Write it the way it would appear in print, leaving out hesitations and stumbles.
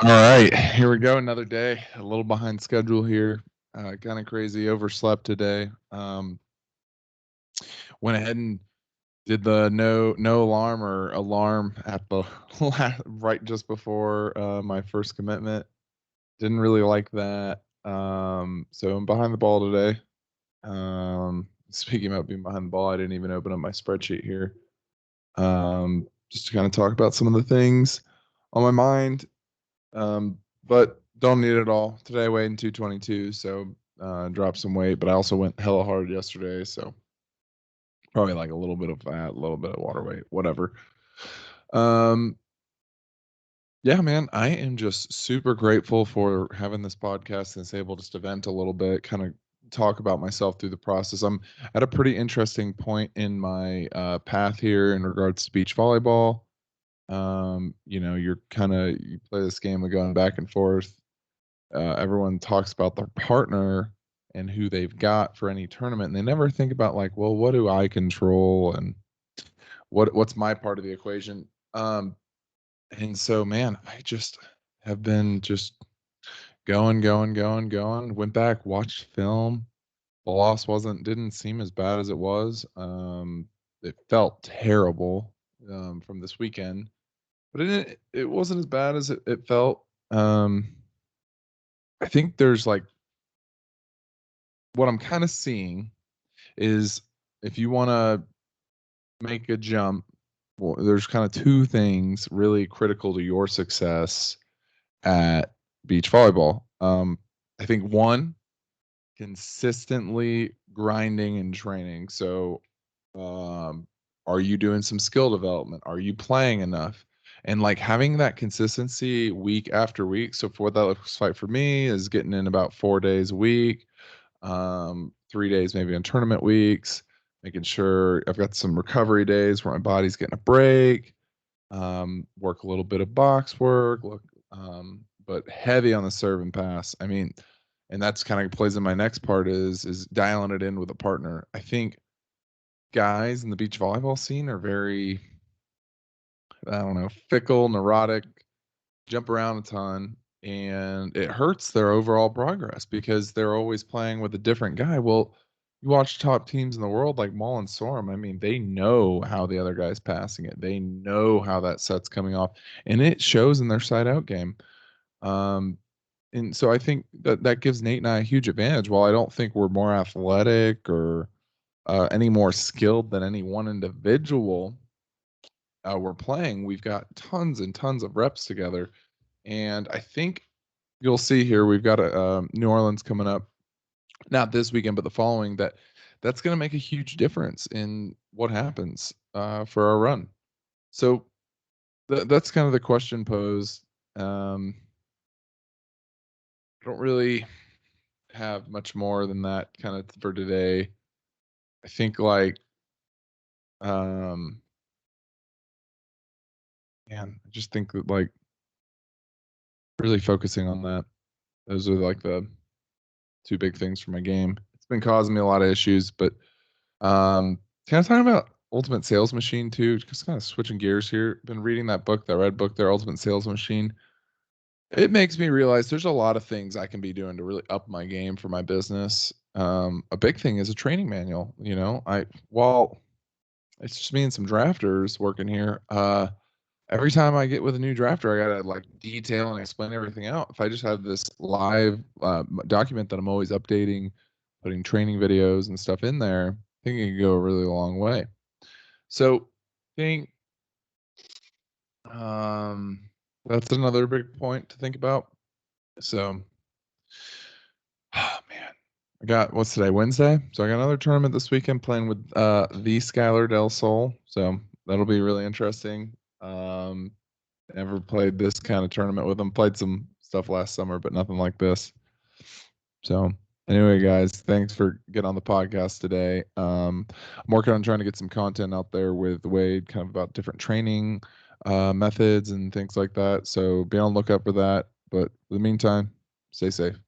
All right, here we go. Another day, a little behind schedule here. Kind of crazy. Overslept today. Went ahead and did the no alarm or alarm at the right just before my first commitment. Didn't really like that. So I'm behind the ball today. Speaking about being behind the ball, I didn't even open up my spreadsheet here. Just to kind of talk about some of the things on my mind. But don't need it all. Today I weighed in 222, so dropped some weight, but I also went hella hard yesterday, so probably like a little bit of fat, a little bit of water weight, whatever. Um, yeah, man, I am just super grateful for having this podcast and it's able just to vent a little bit, kind of talk about myself through the process. I'm at a pretty interesting point in my path here in regards to beach volleyball. You play this game of going back and forth. Everyone talks about their partner and who they've got for any tournament, and they never think about like, well, what do I control and what's my part of the equation? And so, man, I just have been just going. Went back, watched film. The loss didn't seem as bad as it was. It felt terrible from this weekend, but it wasn't as bad as it felt. I think there's like what I'm kind of seeing is if you want to make a jump, well, there's kind of two things really critical to your success at beach volleyball. I think one, consistently grinding and training. So, are you doing some skill development? Are you playing enough? And like having that consistency week after week. So, for what that looks like for me is getting in about 4 days a week, 3 days maybe on tournament weeks, making sure I've got some recovery days where my body's getting a break, work a little bit of box work, but heavy on the serve and pass. I mean, and that's kind of plays in my next part is dialing it in with a partner. I think guys in the beach volleyball scene are very, I don't know, fickle, neurotic, jump around a ton, and it hurts their overall progress because they're always playing with a different guy. Well, you watch top teams in the world like Maul and Sorum. I mean, they know how the other guy's passing it. They know how that set's coming off, and it shows in their side out game. Um, and so I think that gives Nate and I a huge advantage. While I don't think we're more athletic or any more skilled than any one individual we're playing, we've got tons and tons of reps together. And I think you'll see here we've got a New Orleans coming up, not this weekend, but the following. That's going to make a huge difference in what happens for our run. So that's kind of the question posed. I don't really have much more than that kind of for today. I think like, um, man, I just think that like really focusing on that. Those are like the two big things for my game. It's been causing me a lot of issues, but kind of talking about Ultimate Sales Machine too. Just kind of switching gears here. Been reading that book, that red book there, Ultimate Sales Machine. It makes me realize there's a lot of things I can be doing to really up my game for my business. A big thing is a training manual. While it's just me and some drafters working here. Every time I get with a new drafter, I gotta like detail and explain everything out. If I just have this live document that I'm always updating, putting training videos and stuff in there, I think it can go a really long way. So, I think um, that's another big point to think about. So, oh man, I got what's today? Wednesday. So I got another tournament this weekend playing with the Skylar Del Sol. So that'll be really interesting. Never played this kind of tournament with them. Played some stuff last summer, but nothing like this. So anyway, guys, thanks for getting on the podcast today. I'm working on trying to get some content out there with Wade, kind of about different training methods and things like that. So be on the lookout for that. But in the meantime, stay safe.